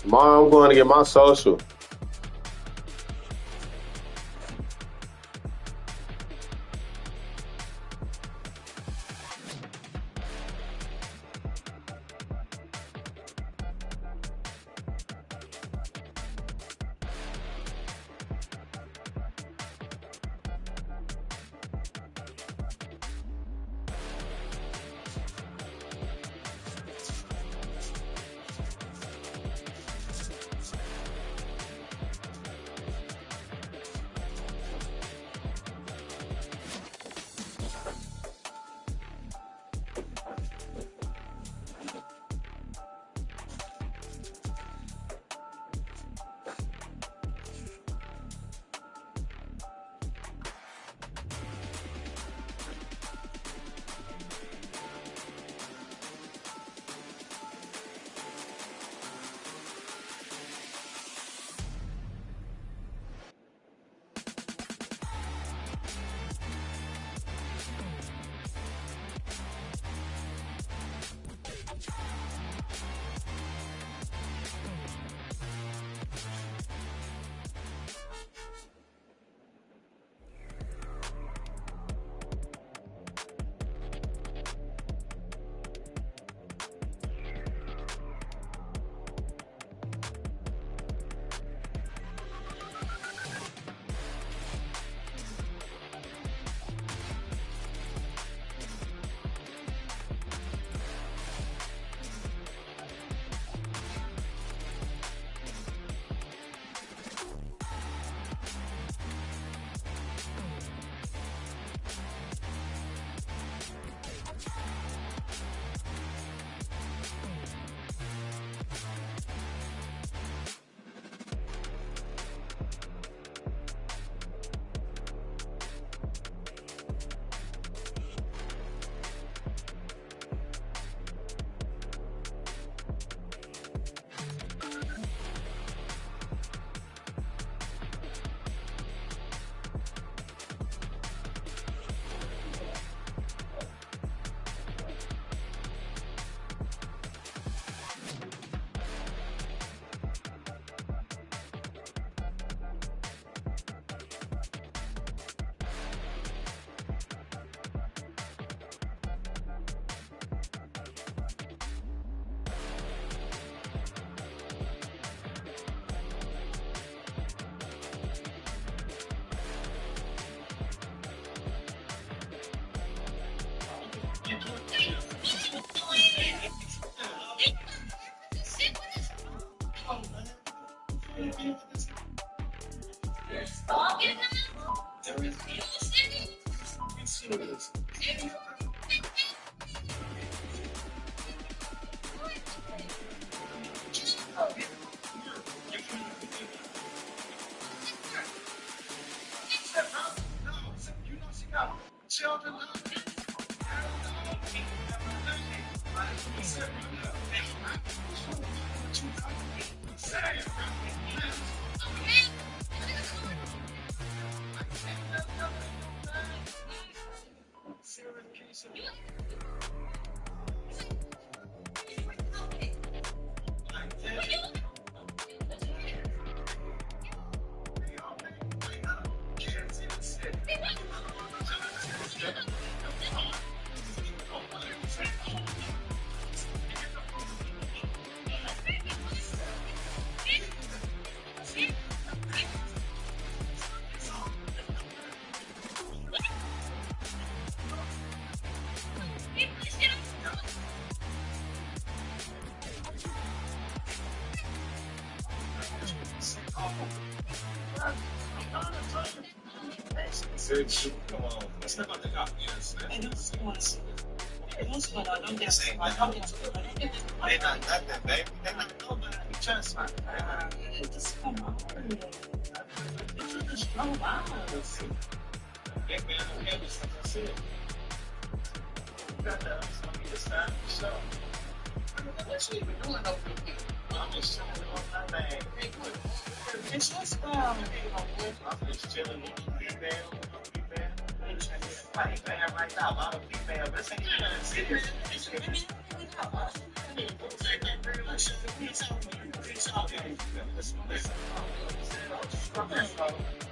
Tomorrow I'm going to get my social.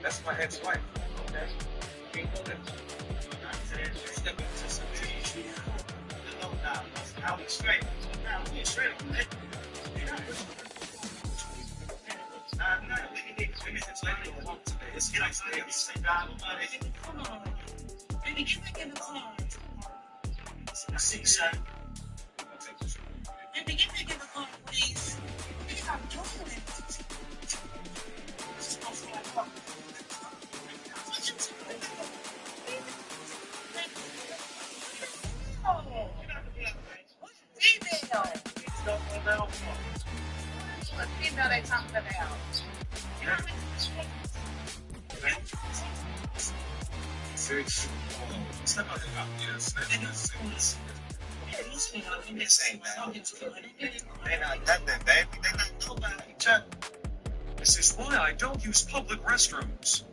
That's my ex-wife. Okay? You know that. Step into some things. No, I'll be straight. I'll be straight. Come on. Baby, get back in the car. I see, son. Baby, get back in the car, please. I'm doing it. What female they talking about? They're not nothing, baby. They're not nobody. This is why I don't use public restrooms.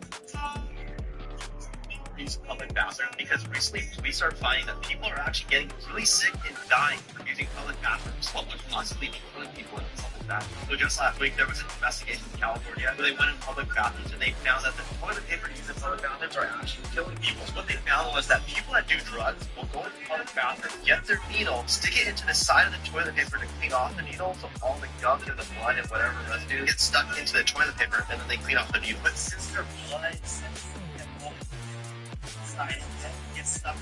Use public bathroom because recently we started finding that people are actually getting really sick and dying from using public bathrooms. What would possibly be killing people in public bathrooms? So just last week there was an investigation in California where they went in public bathrooms and they found that the toilet paper used in public bathrooms are actually killing people. So what they found was that people that do drugs will go into public bathroom, get their needle, stick it into the side of the toilet paper to clean off the needle, so all the gunk and the blood and whatever residue gets stuck into the toilet paper, and then they clean off the needle. But since their blood gets stuck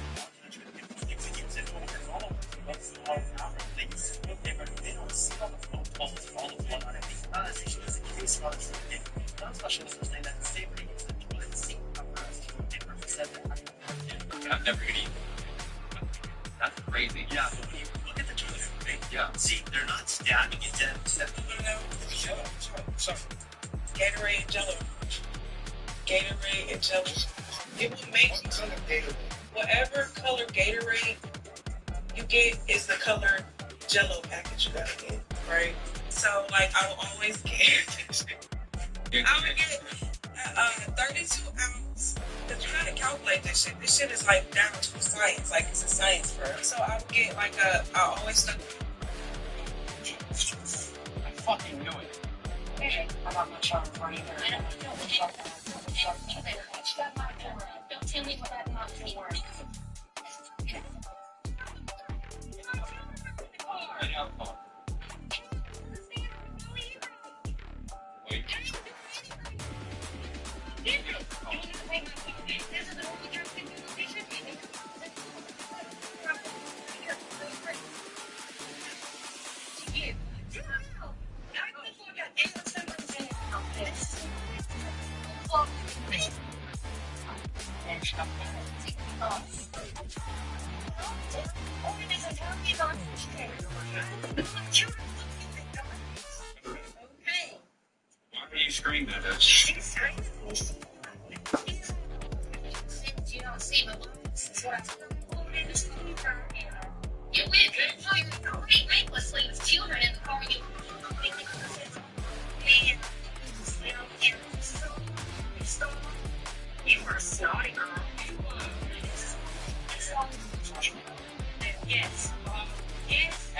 they don't see all the photos, all the blood on it because it's just a case of it. One specialist was saying that the state would use the toilet seat cover as toilet paper said that. I'm never gonna eat. That's crazy. Yeah, but when you look at the toilet paper, yeah, see, they're not stabbing it down. So, Gatorade and Jello. Gatorade and Jello. It will make whatever color Gatorade you get is the color Jello package you gotta get, right? So, like, I will always get, I would get 32 ounce. Because you gotta calculate this shit. This shit is like down to science. Like, it's a science for us. So, I would get like I always stuck. I fucking knew it. Hey, I'm not much on for either. I don't tell me what I'm not for. Why are you screaming at us? You don't see, but this is what I told you. You went recklessly with children in the car. You were a snotty girl. Yes. Yes.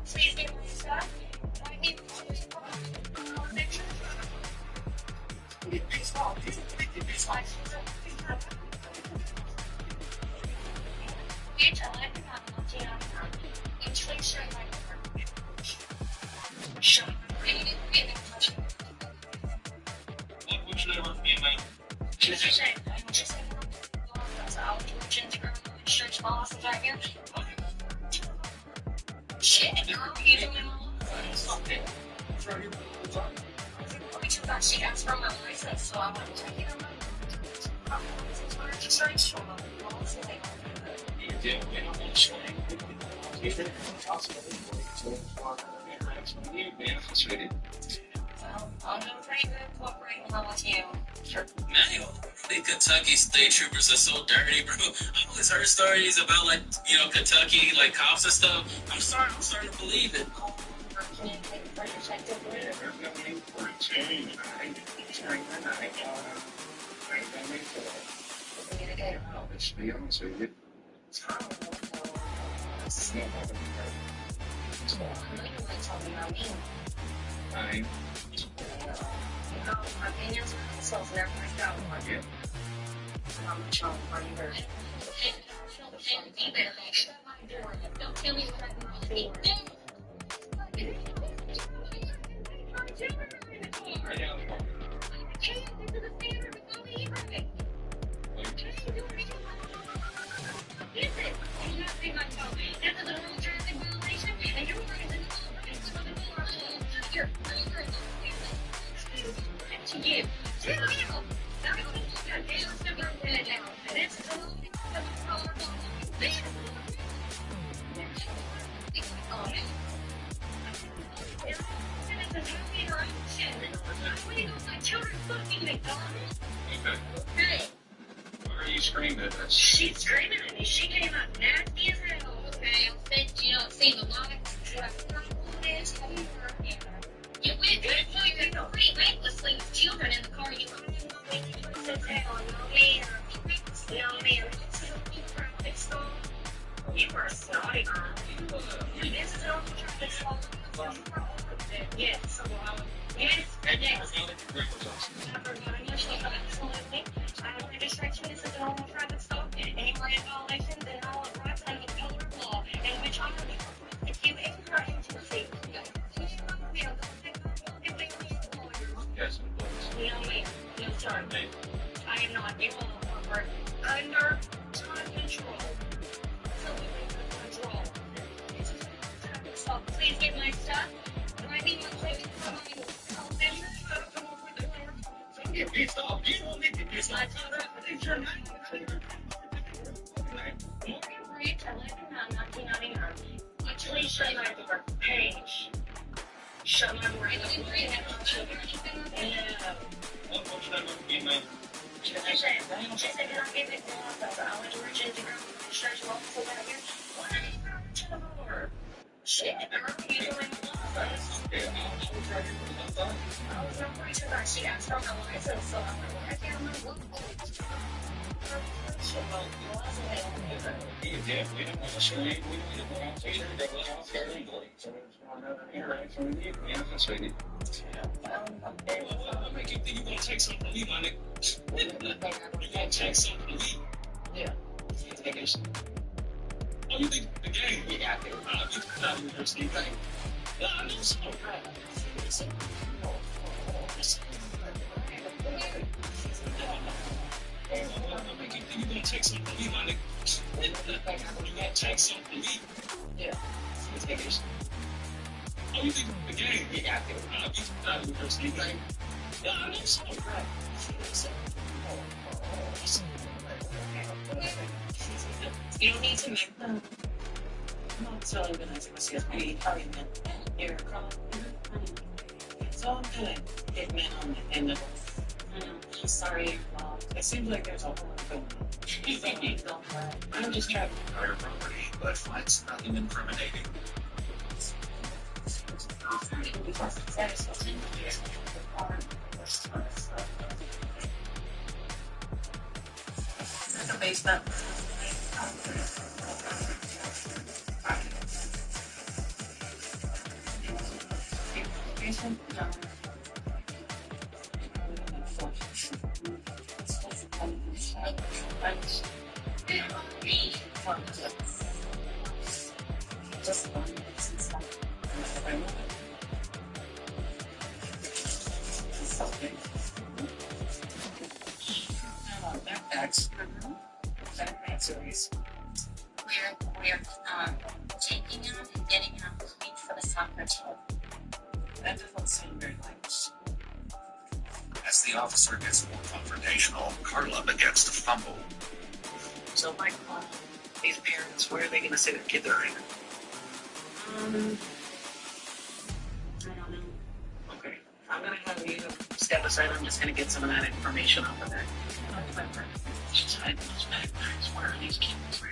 Please get my stuff. I need to What would you ever be about? Shit, girl, you doing she asked for my license, so I want to take it on my registration. You did. I'm going to try to cooperate with you. Manual, they could Kentucky state troopers are so dirty, bro. I always heard stories about like, you know, Kentucky, like cops and stuff. I'm starting to believe it. To be honest with you, I Opinions are assholes, never got one. yeah. Don't tell me what I can do. Why are you screaming at us? She's screaming at me. She came out nasty as hell. Okay, I said you don't see the lights. You went pretty recklessly with children in the car. You said hell, you know me. You were a snotty girl. This is all traffic stop. Yes. Yes. Yes. Absolutely. I would distract you. This is all private stop. Any grand violations and all of rights under the color of law, in which I will be if you enter into the seat. Yes, please. You know me. No, sir. I am not. You are under time control. Control. So please get my stuff. I need my plate from my Get pissed off. You don't need to be pissed off. It's your night. Read to 1999. Actually, shut my door. Page. Shut my door. I didn't read that much. Yeah. What was that email? She said, can I give it to I went to reach into girl. Stretch walk so back here. What are you going to the door? Shit, girl, you doing office? Yeah, I was trying to get the I was not pretty sure that she asked for my license, so I'm like, I can't remember what Yeah, we don't want to scream. We don't want to scream. That was off there legally. So there's another interaction with you. Yeah, that's what it is. What make you think you're going to take something from me, my nigga? You're going to take something from me? Yeah. Take it. Oh, you think the game? Yeah, I think. You not even understand the game. I know so. What make you think you're going to take something from me, my nigga? You're going to take something from me? Yeah. Take it. Oh, you think the game? Yeah, I think. You not even understand the game. I know so. You don't need to make them. No, it's really good. Excuse me. Probably meant here. It's all good. It meant on the end of it. I'm sorry. It seems like there's a whole lot going on. I'm just trying to Private property, but finds nothing incriminating. the basement. Basement? No. Just one stuff. Backpacks. Series. We're taking him and getting him clean for the soccer team. That doesn't seem very nice. As the officer gets more confrontational, Carla begins to fumble. So, like, these parents, where are they going to say their kids are in? I don't know. Okay. I'm going to have you step aside. I'm just going to get some of that information off of that. inside those nightmares. Where are these kids?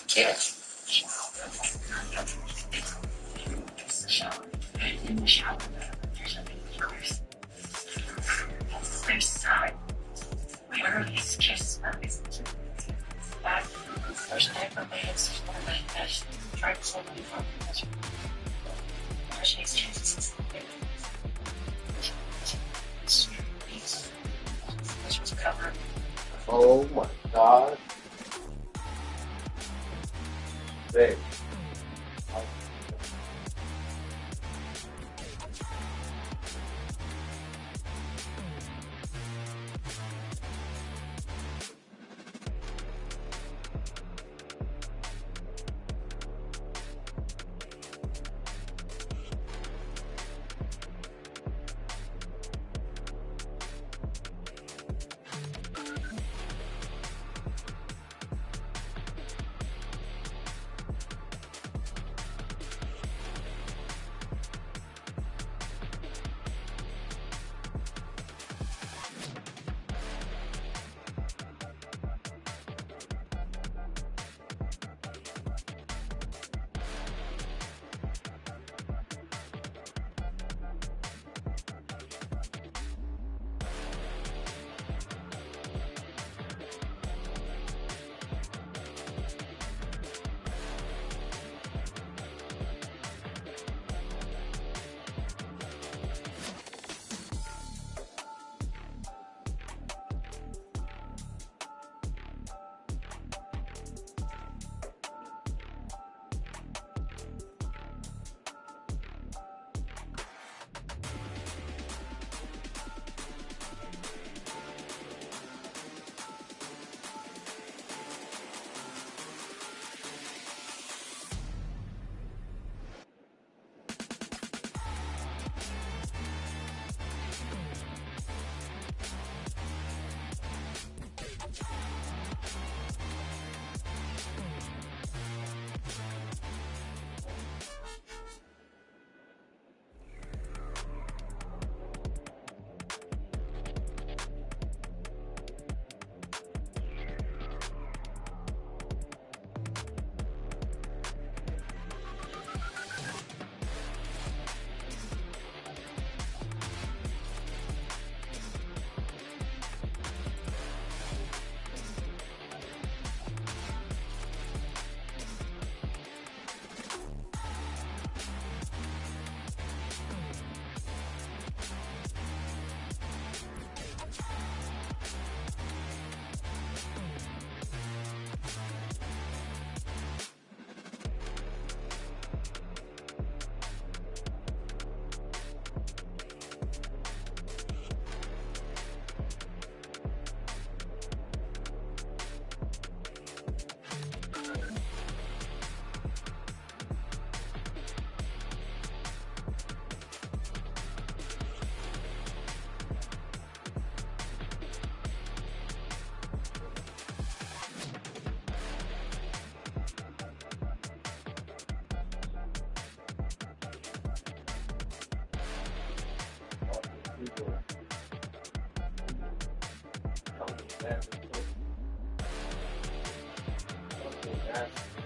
Kids. In the shower, there's a big course. There's side. Where are these kids? There's diaper bands for my best. Try to solve me from the Where's these kids? This was covered. Oh my God. Babe.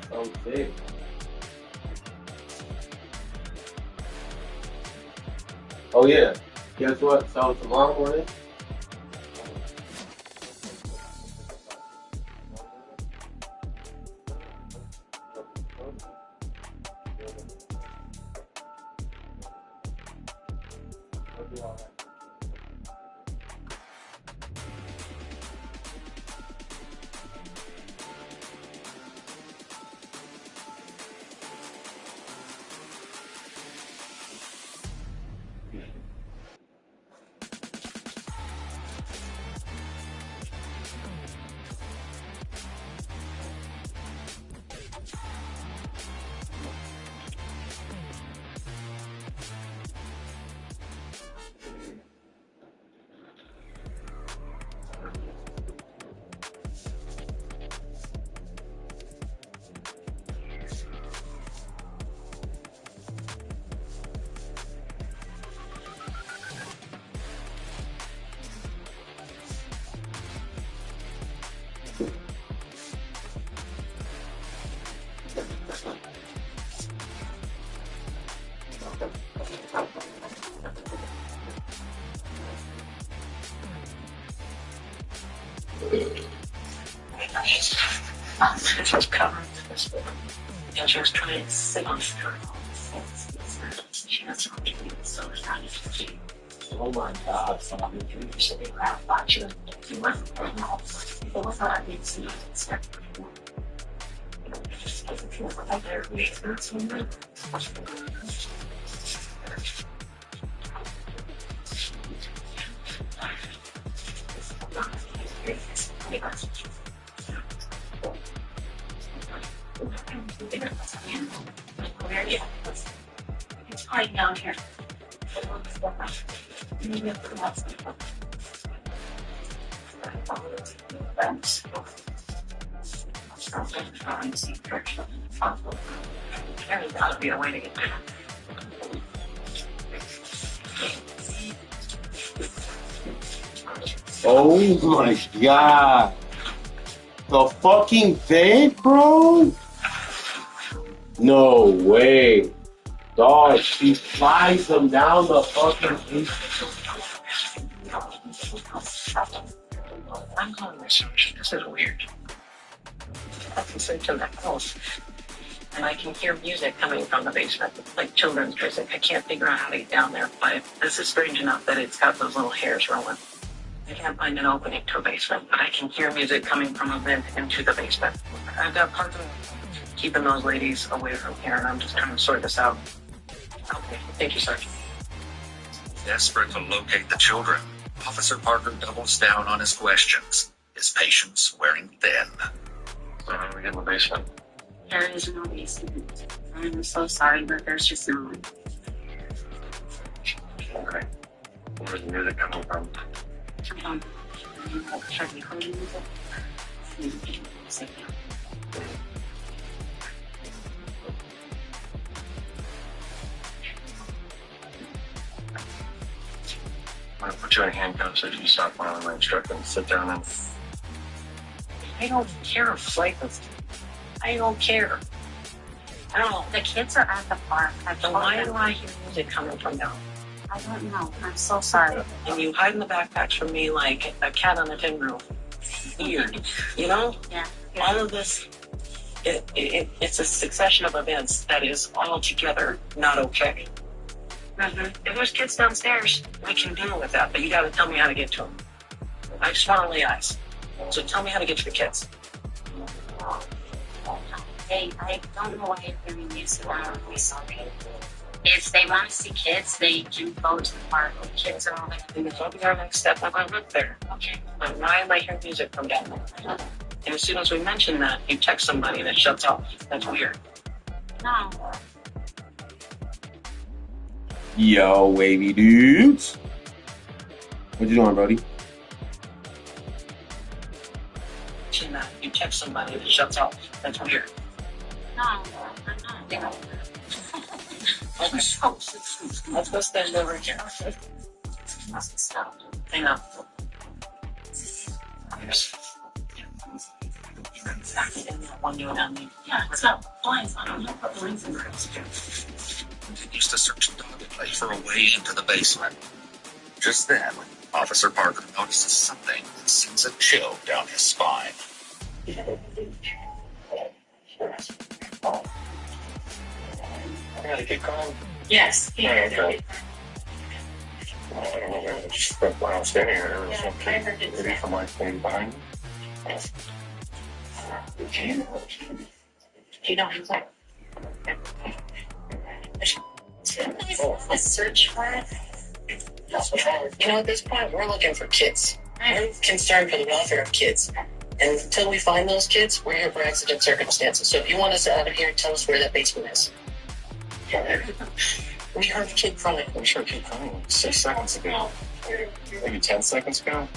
So big. Oh yeah. Guess what? So tomorrow morning. she was covering this book. And she was trying to sit on it. She has something so excited. Oh my God. It's quiet down here. There's got to be a way to get there. Oh my God. The fucking vent, bro? No way. Dog, she slides them down the fucking. I'm calling research. This is weird. I can switch to the house, and I can hear music coming from the basement, like children's music. I can't figure out how to get down there, but this is strange enough that it's got those little hairs rolling. I can't find an opening to a basement, but I can hear music coming from a vent into the basement. I've got parts of keeping those ladies away from here, and I'm just trying to sort this out. Okay, thank you, sir. Desperate to locate the children, Officer Parker doubles down on his questions, his patience wearing thin. So how do we get in the basement? There is no basement. I'm so sorry, but there's just no one. Okay. Where's the music coming from? I'm gonna put you in handcuffs if you stop following my instructions. Sit down and... I don't care if Flakus. I don't care. I don't know. The kids are at the park. Then why do I hear music coming from down? I don't know. I'm so sorry. And you hide in the backpacks from me like a cat on a tin roof. Weird. You know? Yeah. All of this, it's a succession of events that is altogether not okay. Mm-hmm. If there's kids downstairs, we can deal with that, but you gotta tell me how to get to them. I just want to lay eyes. So tell me how to get to the kids. Hey, I don't know why you're doing this. I'm sorry. If they want to see kids, they can go to the park. The kids are all going to And that'll be our next step. I'm gonna look there. okay. But why am I hearing music from down there? And as soon as we mention that, you text somebody and it shuts off. That's weird. No. Yo, wavy dudes. What you doing, buddy? Mention that, you text somebody and it shuts off. That's weird. No. I'm not. Okay. Let's go stand over here. Stop. Hang on. One doing on me. Yeah, it's not blinds. I don't know what blinds in there. Continues to search the dogway for a way into the basement. Just then, Officer Parker notices something that sends a chill down his spine. I gotta get going. Yes. I don't know. Just while I'm standing here, there was Yeah, some I kid heard it. maybe from like maybe behind me. You know, he's like, a search warrant. You know, at this point, we're looking for kids. I'm concerned for the welfare of kids. And until we find those kids, we're here for accident circumstances. So if you want us out of here, tell us where that basement is. We heard a kid crying. We heard a kid crying like 6 seconds ago. Maybe 10 seconds ago.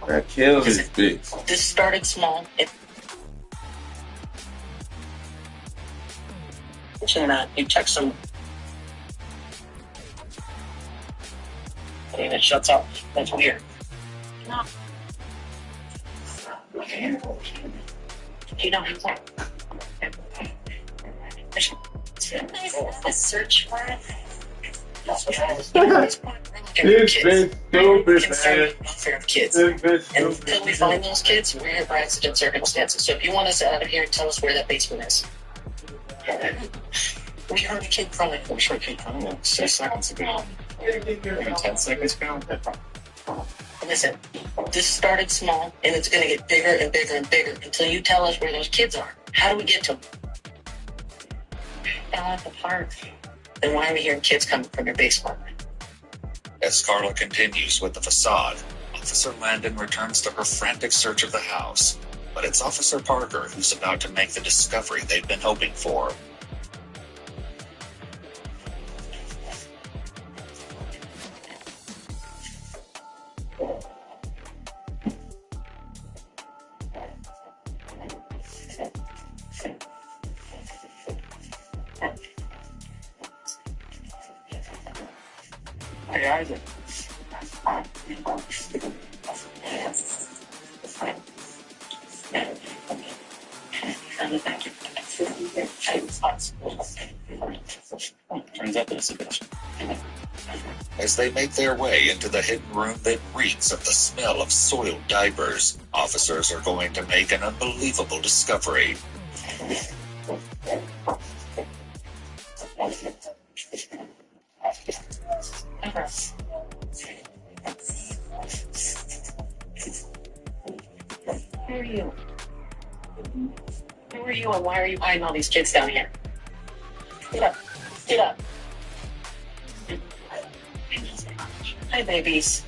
That kills his bitch. This started small. Mention that, you text them. And it shuts off. That's weird. No. You know, he's like, a search warrant. At this point, we're looking looking for This kids. bitch We're stupid, concerned man. with the welfare of kids. This bitch And stupid. until we find those kids, we're in accident circumstances. So if you want us out of here, tell us where that basement is. We heard a kid crying. We heard a kid crying like 6 seconds ago. Maybe 10 seconds ago. Listen, this started small, and it's going to get bigger and bigger and bigger until you tell us where those kids are. How do we get to them? Down at the park. Then why are we hearing kids coming from your basement? As Carla continues with the facade, Officer Landon returns to her frantic search of the house. But it's Officer Parker who's about to make the discovery they've been hoping for. Hey, Isaac. Turns out there's a bitch. As they make their way into the hidden room that reeks of the smell of soiled diapers, officers are going to make an unbelievable discovery. Who are you? Who are you and why are you hiding all these kids down here? Get up. Get up. Hi, babies.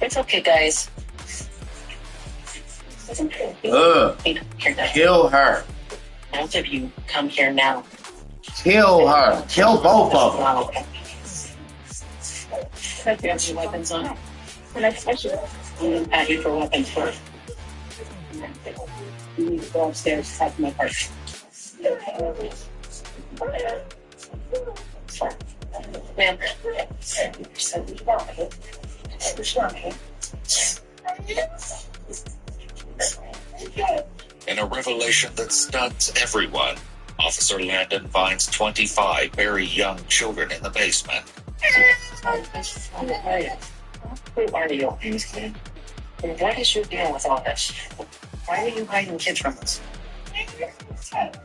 It's okay, guys. It's okay. Here now. Kill her. Both of you, come here now. Kill her. Kill both of them. Have your weapons on. I'm gonna pat you for weapons first. You need to go upstairs, talk to my partner. Ma'am. In a revelation that stuns everyone, Officer Landon finds 25 very young children in the basement. Who are you? And what is your deal with all this? Why are you hiding kids from us? Kind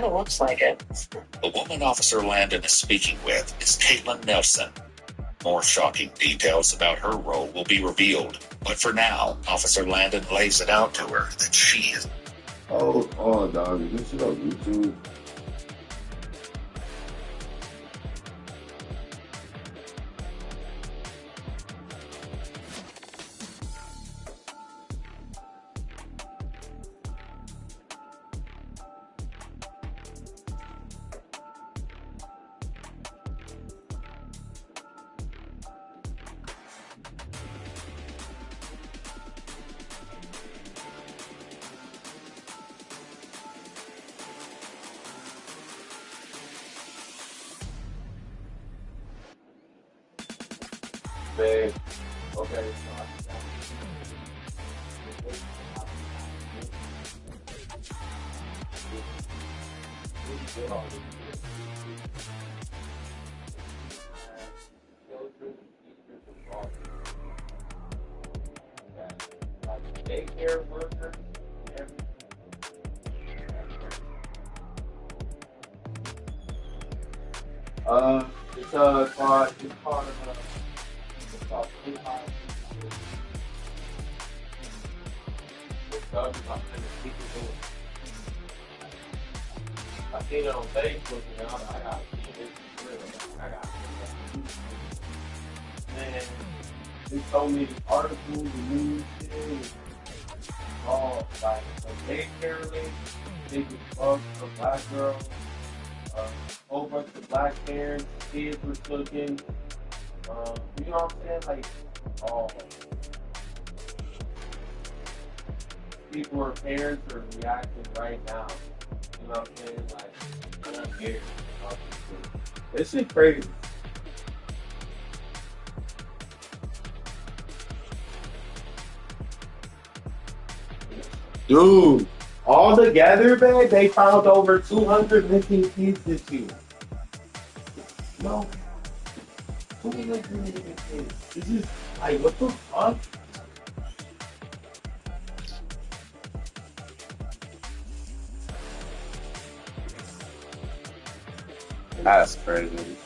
of looks like it. The woman Officer Landon is speaking with is Caitlin Nelson. More shocking details about her role will be revealed, but for now, Officer Landon lays it out to her that she is... Oh, dog. This shit on YouTube. Babe. Okay. Daycare worker. It's called I seen it on Facebook and I got man, they told me the articles, the news shit, all like a daycare lady, they was fucked a black girl, a whole bunch of black parents, kids were taken. You know what I'm saying? Like, oh, people or parents are reacting right now. You know what I'm saying? Like, I'm scared. This shit crazy. Dude, all together, man, they found over 200 missing kids this year. No. Who was like really imitated? This is like what the fuck? That's crazy.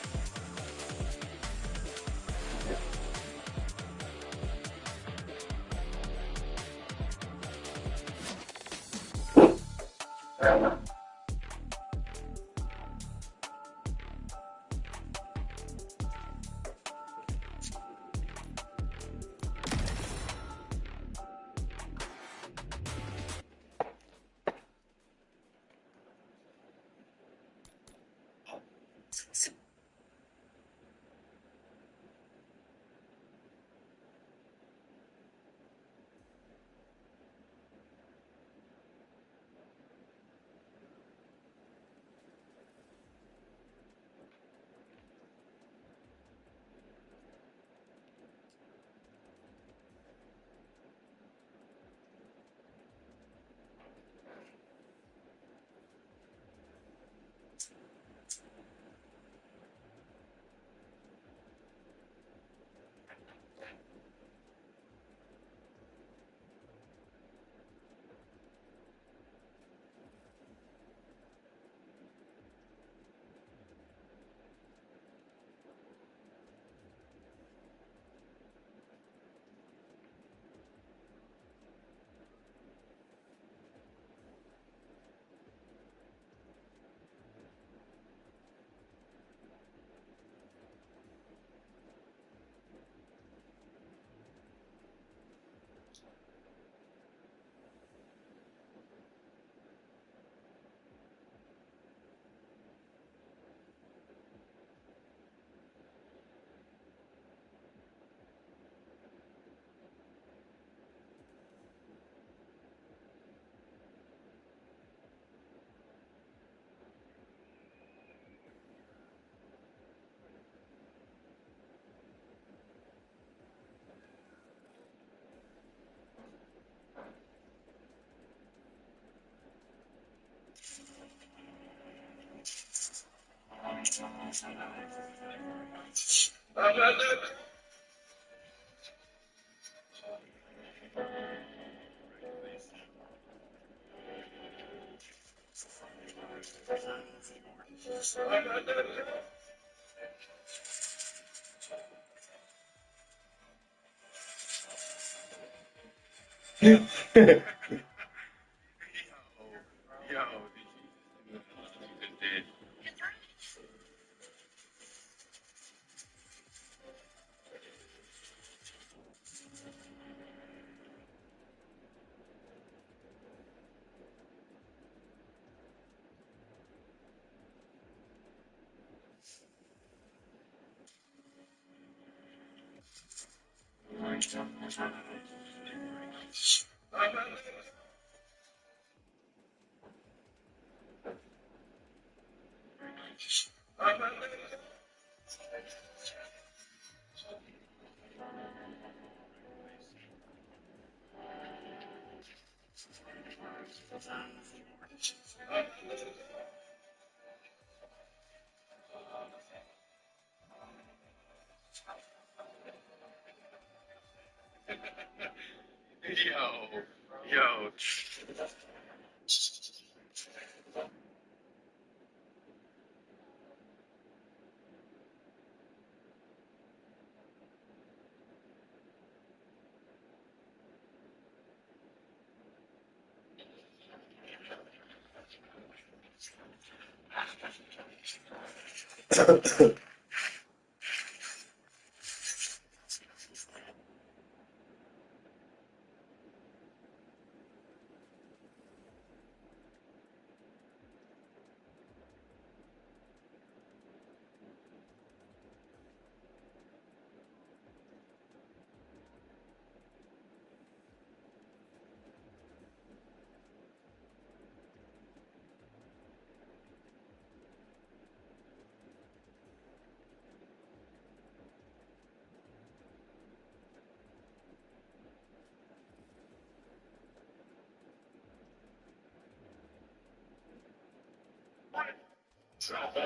Yo.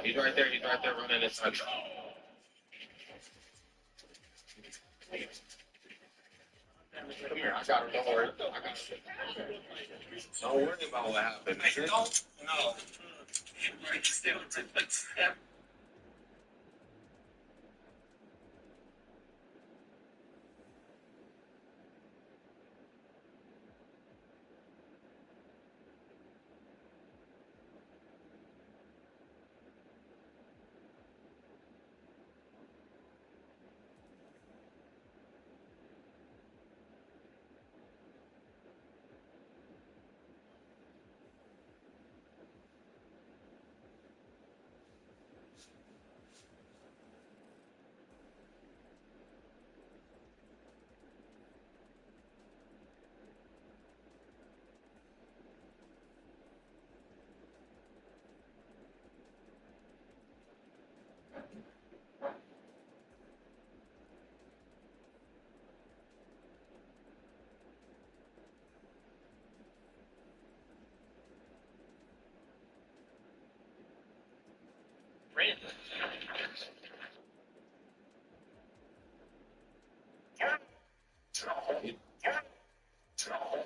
He's right there. He's right there running inside. Come here, I got it. Don't worry. I got it. Don't worry about what happened. I don't know. Right, still, it's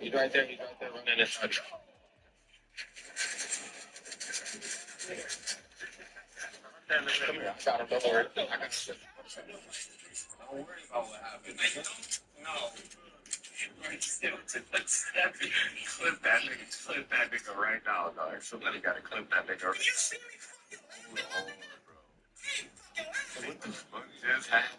He's right there. He's right there running his touch. Come here, I got him. Don't worry. I got it. Don't worry about what happened. I don't know. Right, still, it's clip that nigga. Clip that nigga right now, dog. Somebody gotta clip that nigga. You see me fucking hold on, bro. What the fuck just happened?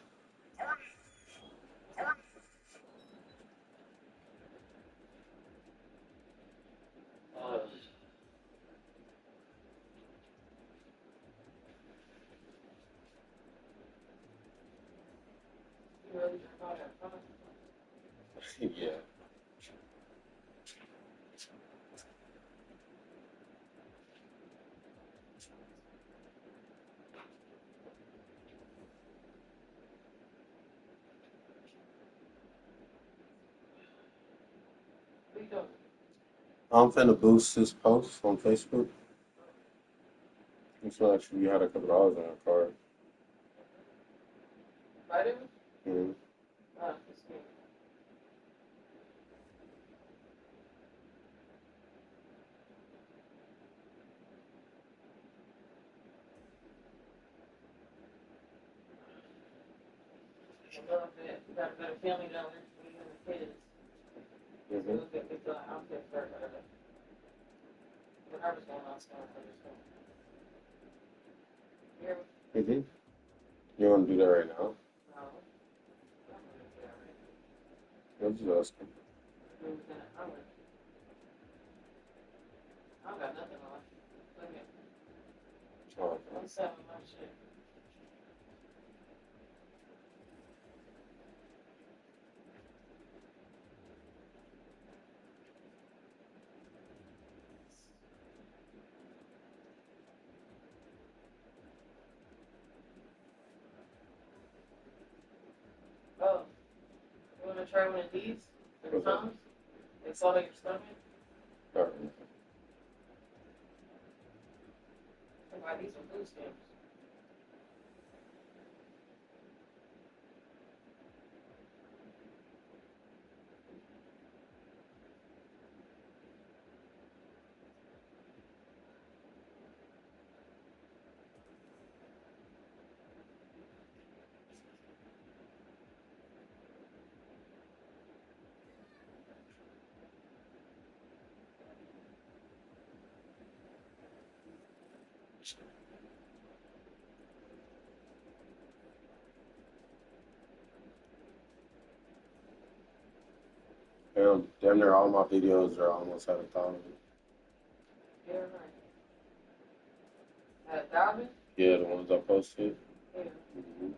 Yeah. I'm finna boost this post on Facebook. It's actually you had a couple dollars on your card. Mm-hmm. Mm-hmm. You want to do that right now? I'm just asking. Oh, okay. What's up? All right. Damn near all my videos are almost at 1,000. Yeah, the ones I posted. Mm-hmm.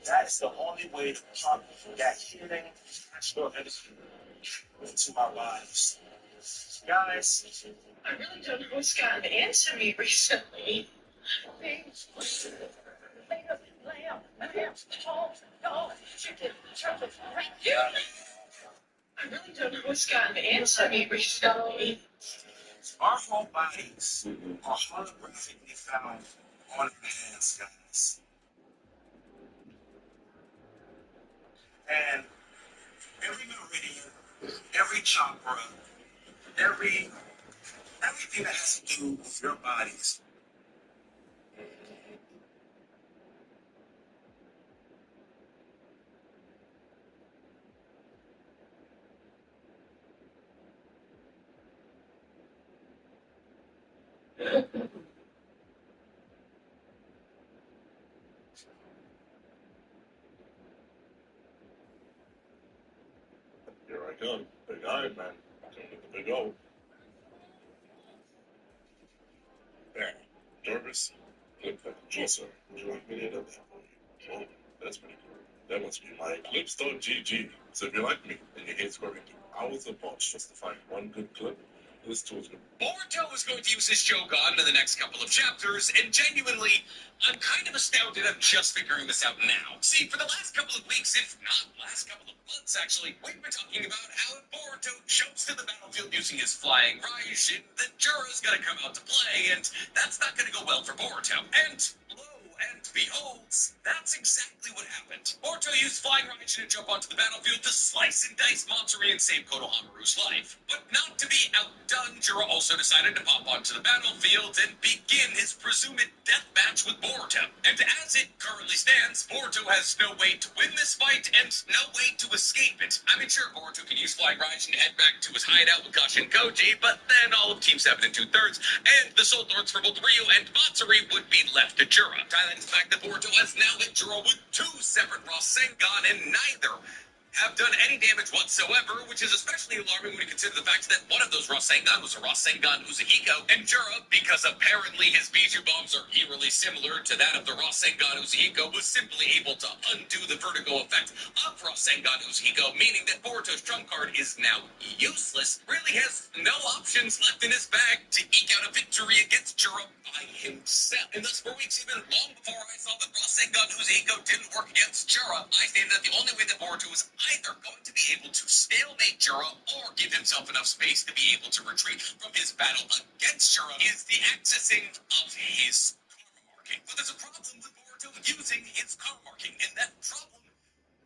That is the only way to pump that healing natural energy into our bodies. Guys, I really don't know what's gotten into me recently. I really don't know what's gotten into me recently. our whole bodies are holographically found on our hands, guys. And every meridian, every chakra, everything that has to do with your bodies. Here I come. Big Iron Man. Coming with the big O. There. Jarvis. Clip that. Josser. Would you like me to edit that for you? Oh, that's pretty cool. That must be my clips.gg. So if you like me and you hate scrubbing through hours of bots just to find one good clip, this tool's good. Boruto is going to use his Shogun in the next couple of chapters, and genuinely, I'm kind of astounded I'm just figuring this out now. See, for the last couple of weeks, if not last couple of months actually, we've been talking about how if Boruto jumps to the battlefield using his flying Raijin, then Jura's gonna come out to play, and that's not gonna go well for Boruto. And lo and behold, that's exactly what happened. Boruto used flying Raijin to jump onto the battlefield to slice and dice Matsuri and save Konohamaru's life. But not to be outdone, Jura also decided to pop onto the battlefield and begin his presumed death match with Boruto. And as it currently stands, Boruto has no way to win this fight and no way to escape it. I mean, sure, Boruto can use flying Raijin to head back to his hideout with Kashi and Koji, but then all of Team 7 and 2/3 and the Soul Lords for both Ryu and Matsuri would be left to Jura. Thailand's the fact that Boruto has now hit Jura with 2 separate Rasengan, and neither have done any damage whatsoever, which is especially alarming when you consider the fact that one of those Rasengan was a Rasengan Uzuhiko, and Jura, because apparently his Bijou bombs are eerily similar to that of the Rasengan Uzuhiko, was simply able to undo the vertigo effect of Rasengan Uzuhiko, meaning that Boruto's trump card is now useless, really has no options left in his bag to eke out a victory against Jura by himself. And thus, for weeks, even long before I saw that Rasengan Uzuhiko didn't work against Jura, I stated that the only way that Boruto was either going to be able to stalemate Jura or give himself enough space to be able to retreat from his battle against Jura is the accessing of his karma marking. But there's a problem with Boruto using his karma marking, and that problem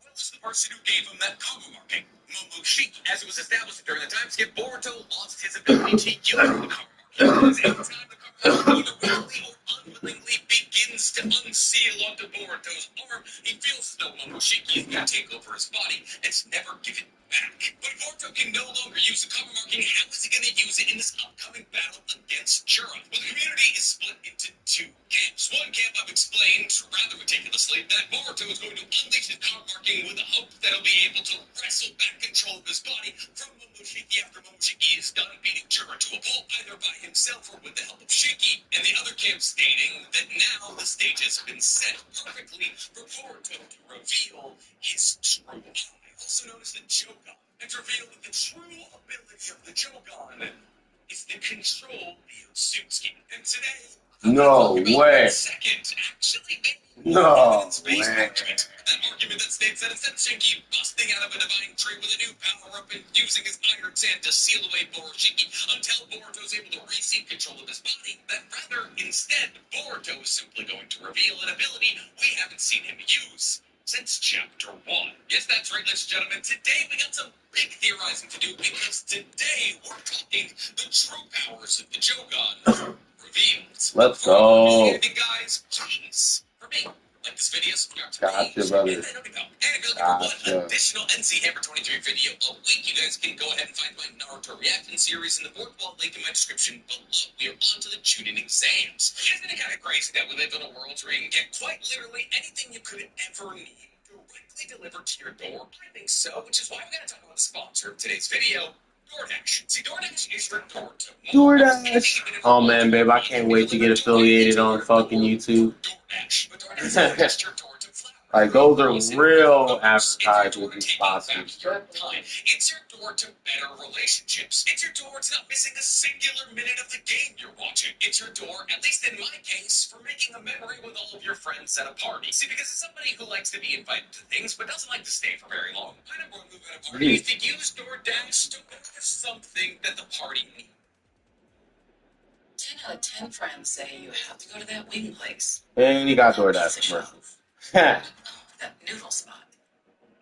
was the person who gave him that karma marking, Momoshiki. As it was established during the time skip, Boruto lost his ability to use the karma marking, because anytime the karma marking either willingly or unwillingly begins to unseal onto Boruto's arm, he feels as though Momoshiki is going to take over his body and never give it back. But if Boruto can no longer use the karma marking, how is he going to use it in this upcoming battle against Jura? Well, the community is split into 2 camps. One camp I've explained rather meticulously that Boruto is going to unleash his karma marking with the hope that he'll be able to wrestle back control of his body from Momoshiki after Momoshiki is done beating Jura to a pulp, either by himself or with the help of Shiki, and the other camp stating that now the stage has been set perfectly for Boruto to reveal his true eye, also known as the Jogan, and to reveal that the true ability of the Jogan is the control Ryotsuki. And today, No way. second, actually, No space way. argument. That argument that states that instead of Shinki busting out of a divine tree with a new power-up and using his iron sand to seal away Borushiki until Boruto's able to receive control of his body, that rather, instead, Boruto is simply going to reveal an ability we haven't seen him use since Chapter 1. Yes, that's right, ladies and gentlemen. Today we got some big theorizing to do, because today we're talking the true powers of the Jogan revealed. Let's go. Anything, guys, please, for me, like this video, subscribe to Gotcha, me, brother. and if you're looking for one Gotcha. additional NC Hammer 23 video a week, you guys can go ahead and find my Naruto reaction series in the fourth wall link in my description below. We are on to the Chunin exams. Isn't it kind of crazy that we live in a world where you can get quite literally anything you could ever need directly delivered to your door? I think so, which is why we're going to talk about the sponsor of today's video, DoorDash. See, DoorDash is your door to DoorDash. Oh man, babe, I can't wait to get affiliated on fucking YouTube. DoorDash. But DoorDash is just your door to flower. Like, those are real advertisement sponsors. It's your door to better relationships. It's your door to not missing a singular minute of the game you're watching. It's your door, at least in my case, for making a memory with all of your friends at a party. See, because as somebody who likes to be invited to things but doesn't like to stay for very long, I never want to move at a party is to use DoorDash to order something that the party needs. 10 out of 10 friends say you have to go to that wing place. And you got DoorDash commercials. That noodle spot,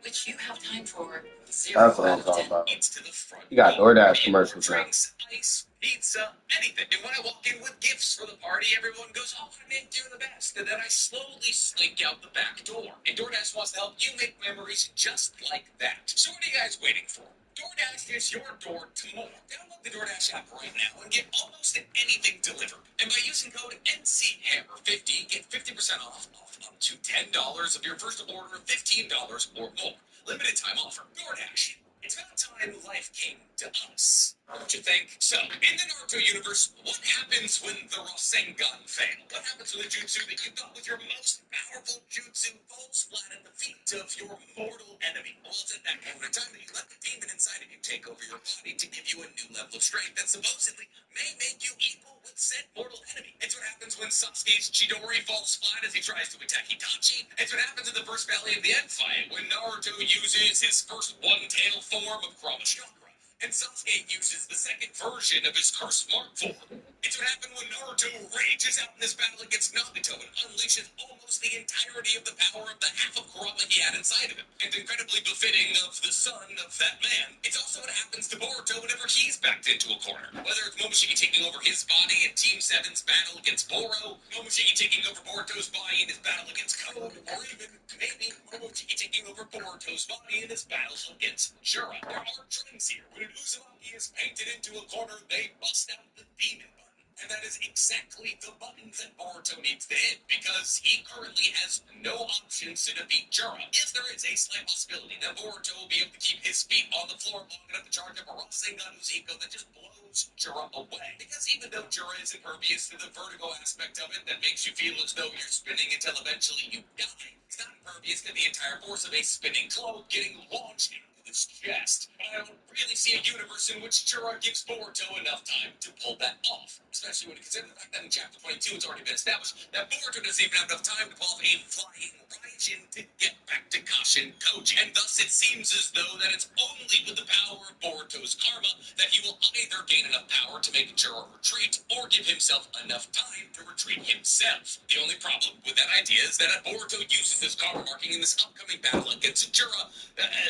which you have time for 0 That's what out I'm of talking 10. about. It's to the front. You got DoorDash commercials now. Drinks, ice, pizza, anything. And when I walk in with gifts for the party, everyone goes, "Oh, I made you the best." And then I slowly slink out the back door. And DoorDash wants to help you make memories just like that. So what are you guys waiting for? DoorDash is your door to more. Download the DoorDash app right now and get almost anything delivered. And by using code NCHAMMER50, get 50% off up to $10 of your first order of $15 or more. Limited time offer. DoorDash. It's about time life came to us, don't you think? So, in the Naruto universe, what happens when the Rasengan fail? What happens when the jutsu that you thought was your most powerful jutsu falls flat at the feet of your mortal enemy? Well, it's at that moment in time that you let the demon inside of you take over your body to give you a new level of strength that supposedly may make you equal with said mortal enemy. It's what happens when Sasuke's Chidori falls flat as he tries to attack Itachi. It's what happens in the first Valley of the End fight when Naruto uses his first one-tail form of Kurama Chakra, and Sasuke uses the second version of his curse mark form. It's what happened when Naruto rages out in this battle against Nagato and unleashes almost the entirety of the power of the half of Kurama he had inside of him, and incredibly befitting of the son of that man. It's also what happens to Boruto whenever he's backed into a corner. Whether it's Momoshiki taking over his body in Team 7's battle against Boro, Momoshiki taking over Boruto's body in his battle against Code, or even maybe Momoshiki taking over Boruto's body in his battle against Jura. There are trends here. When Uzumaki is painted into a corner, they bust out the demon button. And that is exactly the buttons that Boruto needs to hit, because he currently has no options to defeat Jura. Yes, there is a slight possibility that Boruto will be able to keep his feet on the floor long enough to charge up a Rasengan Uziko that just blows Jura away. Because even though Jura is impervious to the vertigo aspect of it that makes you feel as though you're spinning until eventually you die, he's not impervious to the entire force of a spinning cloak getting launched into his chest. I don't really see a universe in which Jura gives Boruto enough time to pull that off. Especially when you consider the fact that in Chapter 22 it's already been established that Boruto doesn't even have enough time to pull off a flying Raijin to get back to Kashin Koji. And thus it seems as though that it's only with the power of Boruto's karma that he will either gain enough power to make Jura retreat, or give himself enough time to retreat himself. The only problem with that idea is that if Boruto uses his karma marking in this upcoming battle against Jura,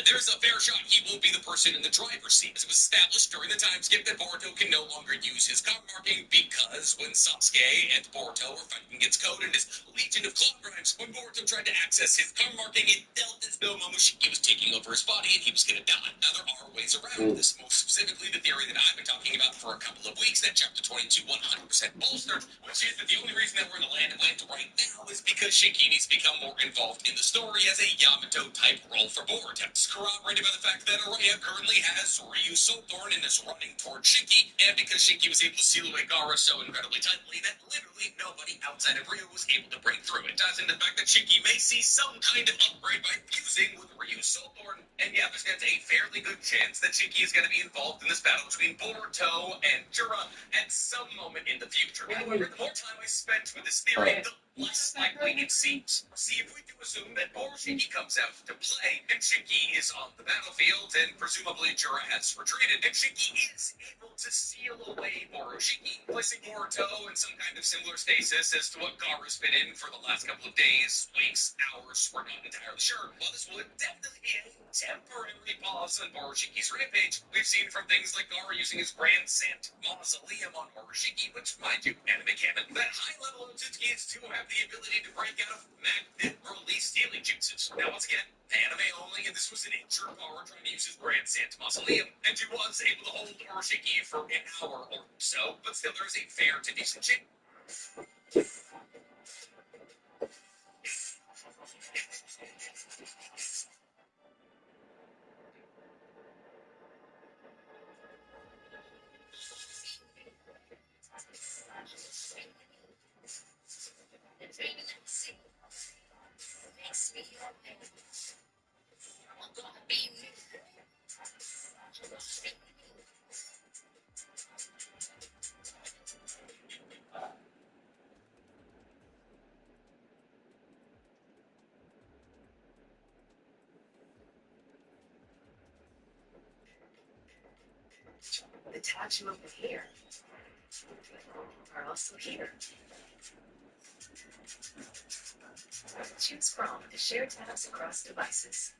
there's a fair shot he won't be the person in the driver's seat. As it was established during the time skip that Boruto can no longer use his karma marking, because when Sasuke and Boruto were fighting against Code and his Legion of Claw Grimes, when Boruto tried to access his karma marking, it felt as though Momoshiki was taking over his body and he was going to die. Now, there are ways around this, most specifically the theory that I've been talking about for a couple of weeks that Chapter 22 100% bolstered, which is that the only reason that we're in the Land of Wind right now is because Shinkini's become more involved in the story as a Yamato-type role for Boruto. It's corroborated by the fact that Araya currently has Ryu Soulthorn and is running toward Shinki, and because Shinki was able to seal away Gaara so incredibly tightly that literally nobody outside of Ryu was able to break through it. Ties into the fact that Shinki may see some kind of upgrade by fusing with Ryu Soulthorn, and yeah, there's going to be a fairly good chance that Shinki is going to be involved in this battle between Boruto and Jura at some moment in the future. However, the more time I spent with this theory, the less likely it seems. See, if we do assume that Borushiki comes out to play, and Shinki is on the battlefield, and presumably Jura has retreated, and Shinki is able to seal away Borushiki, placing Boruto in some kind of similar stasis as to what Gaara's been in for the last couple of days, weeks, hours, we're not entirely sure. While this would definitely be a temporary pause on Boroshiki's rampage, we've seen from things like Gaara using his Grand Sant Mausoleum on Boroshiki, which, mind you, anime canon, that high-level Otsutsuki's do have the ability to break out of magnet release stealing jutsus. Now, once again, anime only, and this was an injured Gaara trying to use his Grand Sant Mausoleum, and he was able to hold Boroshiki for an hour or so, but still there's a fair to decent chance. The tabs you open here are also here. Choose from to share tabs across devices.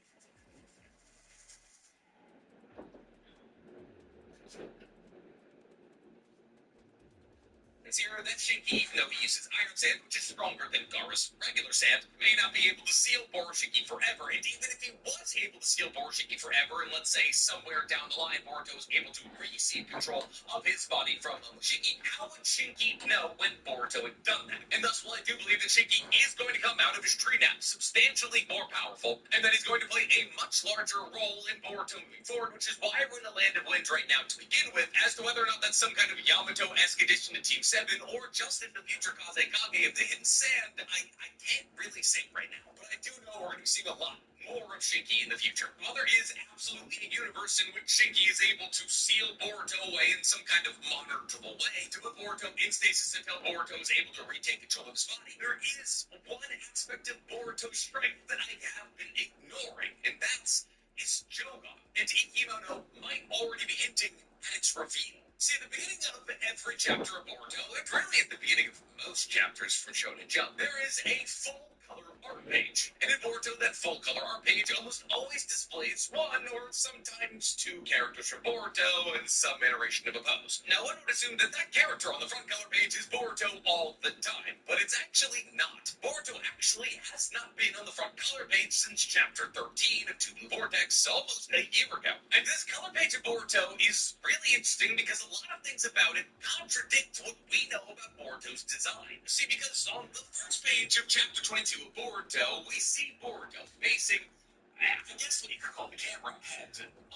Zero, that Shinki, even though he uses iron sand, which is stronger than Gara's regular sand, may not be able to seal Boroshinki forever. And even if he was able to seal Boroshinki forever, and let's say somewhere down the line Boruto was able to receive control of his body from Shinki, how would Shinki know when Boruto had done that? And thus, while I do believe that Shinki is going to come out of his tree nap substantially more powerful, and that he's going to play a much larger role in Boruto moving forward, which is why we're in the land of Wind right now to begin with. As to whether or not that's some kind of Yamato-esque addition to Team 7, or just in the future Kazekage of the Hidden Sand, I can't really say right now. But I do know we're going to be seeing a lot more of Shinki in the future. While there is absolutely a universe in which Shinki is able to seal Boruto away in some kind of monitorable way to put Boruto in stasis until Boruto is able to retake control of his body, there is one aspect of Boruto's strength that I have been ignoring, and that's his Joga. And Ikimono might already be hinting at its reveal. See, at the beginning of every chapter of Boruto, and really at the beginning of most chapters from Shonen Jump, there is a full-color art page. And in Boruto, that full-color art page almost always displays one or sometimes two characters from Boruto and some iteration of a pose. Now, one would assume that that character on the front color page is Boruto all the time, but it's actually not. Boruto actually has not been on the front color page since chapter 13 of Two Blue Vortex, almost a year ago. And this color page of Boruto is really interesting because a lot of things about it contradict what we know about Boruto's design. See, because on the first page of chapter 22 of Boruto, we see Boruto facing, I guess what you could call the camera head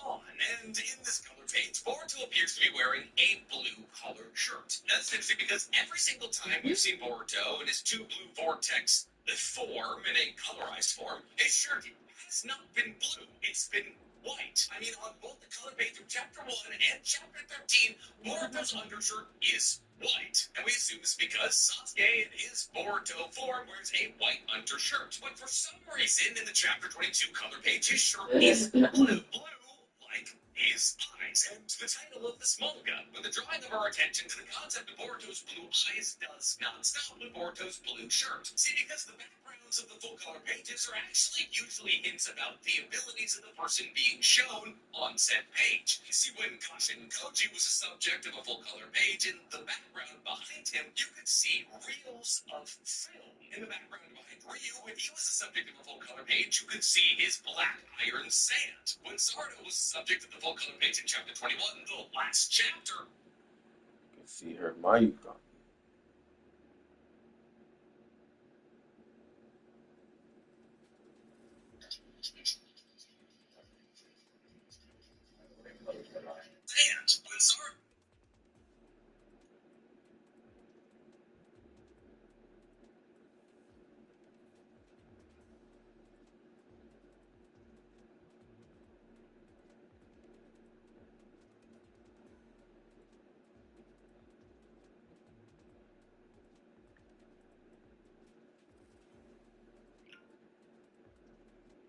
on. And in this color page, Boruto appears to be wearing a blue colored shirt. That's interesting because every single time we've seen Boruto in his Two Blue Vortex form, in a colorized form, his shirt has not been blue. It's been white. I mean, on both the color page of chapter 1 and chapter 13, Boruto's undershirt is white. And we assume this because Sasuke in his Boruto form wears a white undershirt. But for some reason, in the chapter 22 color page, his shirt is blue. Blue like his eyes. And the title of this manga, with the drawing of our attention to the concept of Boruto's blue eyes, does not stop with Boruto's blue shirt. See, because the backgrounds of the full color pages are actually usually hints about the abilities of the person being shown on said page. See, when Kashin Koji was a subject of a full color page, in the background behind him, you could see reels of film. In the background behind Ryu, when he was a subject of a full color page, you could see his black iron sand. When Sardo was a subject of the full color page in chapter 21, the last chapter, You can see her Mayuka. sand. When Sardo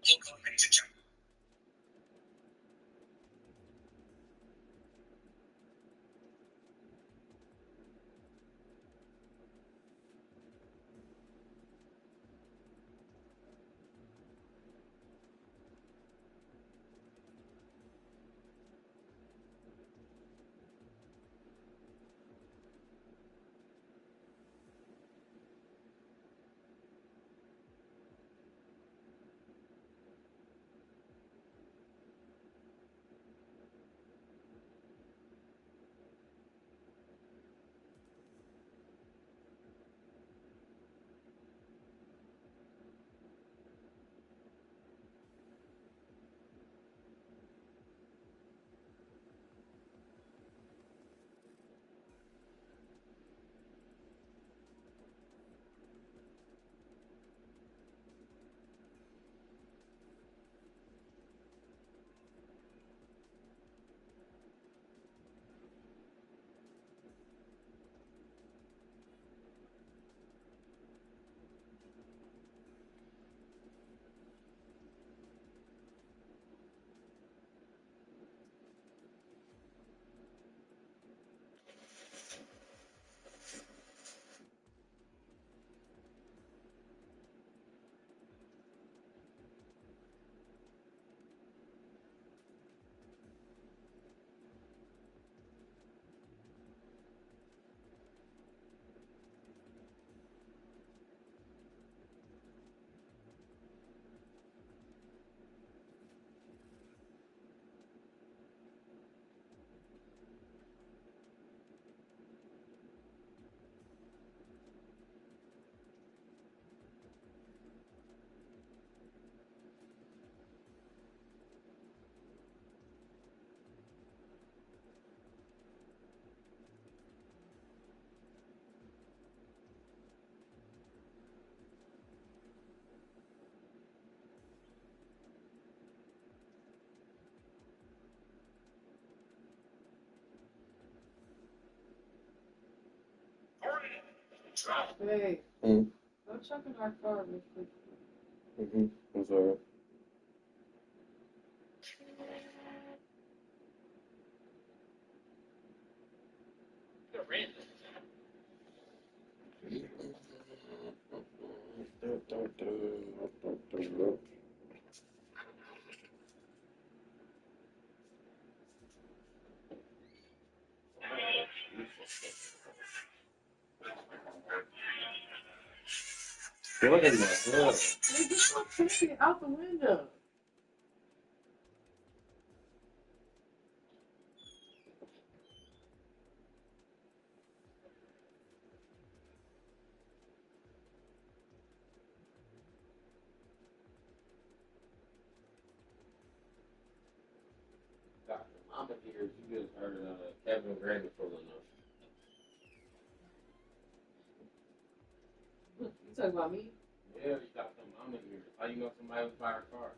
full color page in chapter Hey, Hmm. go check in our car real quick. I'm sorry. What in the hell? Hey, get your ticket out the window. Got the mama ears. You just heard Kevin Granny pulling up. You talking about me? Yeah, you got the mama ears. How you know somebody was by her car?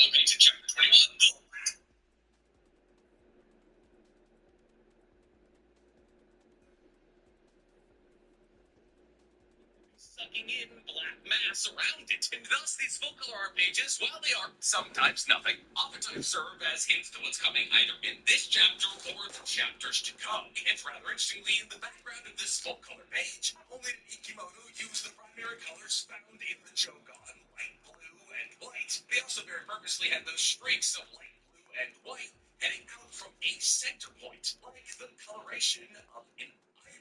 Elevated chapter 21. Sucking in black mass around it, and thus these full color art pages, while they are sometimes nothing, oftentimes serve as hints to what's coming either in this chapter or the chapters to come. And rather interestingly, in the background of this full color page, not only did Ikimoto use the primary colors found in the Jogan, light blue and white, they also very purposely had those streaks of light blue and white heading out from a center point, like the coloration of an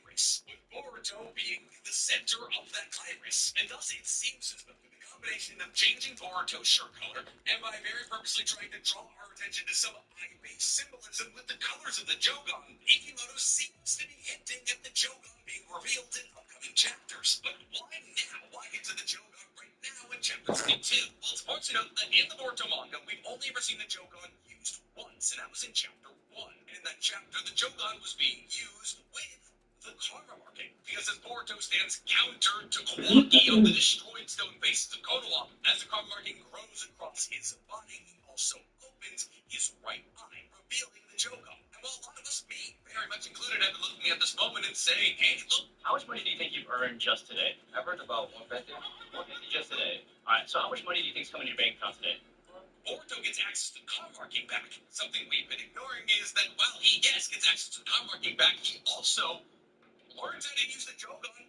iris, with Boruto being the center of that iris. And thus it seems as though the combination of changing Boruto's shirt color and by very purposely trying to draw our attention to some eye-based symbolism with the colors of the Jogan, Ikimoto seems to be hinting at the Jogan being revealed in upcoming chapters. But why now? Why into the Jogan right now in chapter 22? Well, it's important to note that in the Boruto manga, we've only ever seen the Jogan used once, and that was in chapter 1. And in that chapter, the Jogan was being used with the karma marking, because as Boruto stands counter to Kawaki on the destroyed stone faces of Konoha, as the karma marking grows across his body, he also opens his right eye, revealing the Jogan. And while a lot of us, me very much included, have been looking at this moment and saying, hey, look, How much money do you think you've earned just today? I've earned about 150. 150 just today. All right. So how much money do you think is coming in your bank account today? Boruto gets access to karma marking back. Something we've been ignoring is that while he, yes, gets access to karma marking back, he also learns how to use the Jogan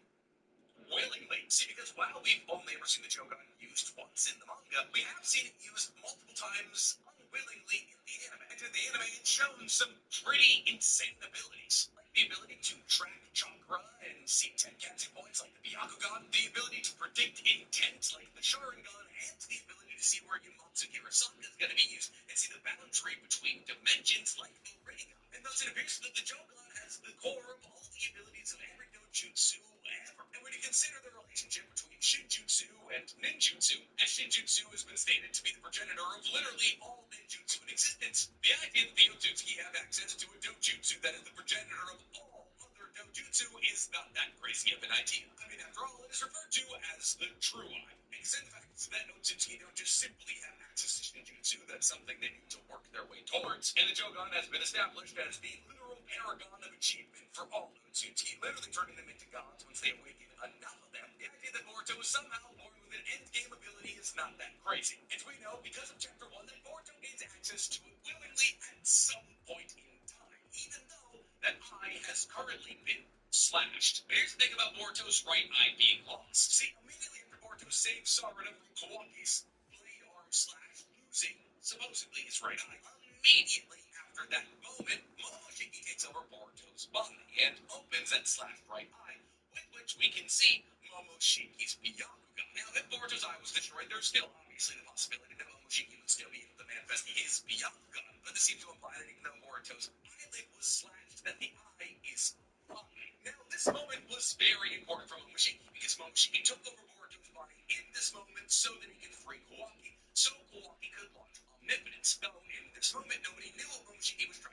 willingly. See, because while we've only ever seen the Jogan used once in the manga, we have seen it used multiple times unwillingly in the anime. And in the anime, it's shown some pretty insane abilities, like the ability to track chakra and see Tenketsu points like the Byakugan, the ability to predict intent like the Sharingan, and the ability to see where Yumatsu Hirasaka is going to be used and see the boundary between dimensions like the Rinnegan. And thus it appears that the Jogan has the core of all the abilities of every dojutsu ever. And when you consider the relationship between Shinjutsu and Ninjutsu, as Shinjutsu has been stated to be the progenitor of literally all ninjutsu in existence, the idea that the Otsutsuki have access to a dojutsu that is the progenitor of all other dojutsu is not that crazy of an idea. I mean, after all, it is referred to as the true eye. And consider the fact that Otsutsuki don't just simply have access to Shinjutsu, that's something they need to work their way towards. And the Jogan has been established as the literal paragon of achievement for all Otsutsuki, literally turning them into gods once they awaken enough of them. The idea that Boruto is somehow born with an endgame ability is not that crazy. And we know, because of chapter 1, that Boruto gains access to it willingly at some point in time, even though that eye has currently been slashed. But here's the thing about Boruto's right eye being lost. See, immediately after Boruto saves Sarada from Kawaki's blade arm slash, losing supposedly his right eye, immediately after that moment, Momo Momoshiki takes over Boruto's body and opens that slashed right eye, with which we can see Momoshiki's Byakugan. Now, if Boruto's eye was destroyed, there's still obviously the possibility that Momoshiki would still be able to manifest his Byakugan, but this seems to imply that even though Boruto's eyelid was slashed, that the eye is fine. Now, this moment was very important for Momoshiki, because Momoshiki took over Boruto's body in this moment so that he could free Kawaki, so Kawaki could launch Omnipotence. Though in this moment, nobody knew what Momoshiki was trying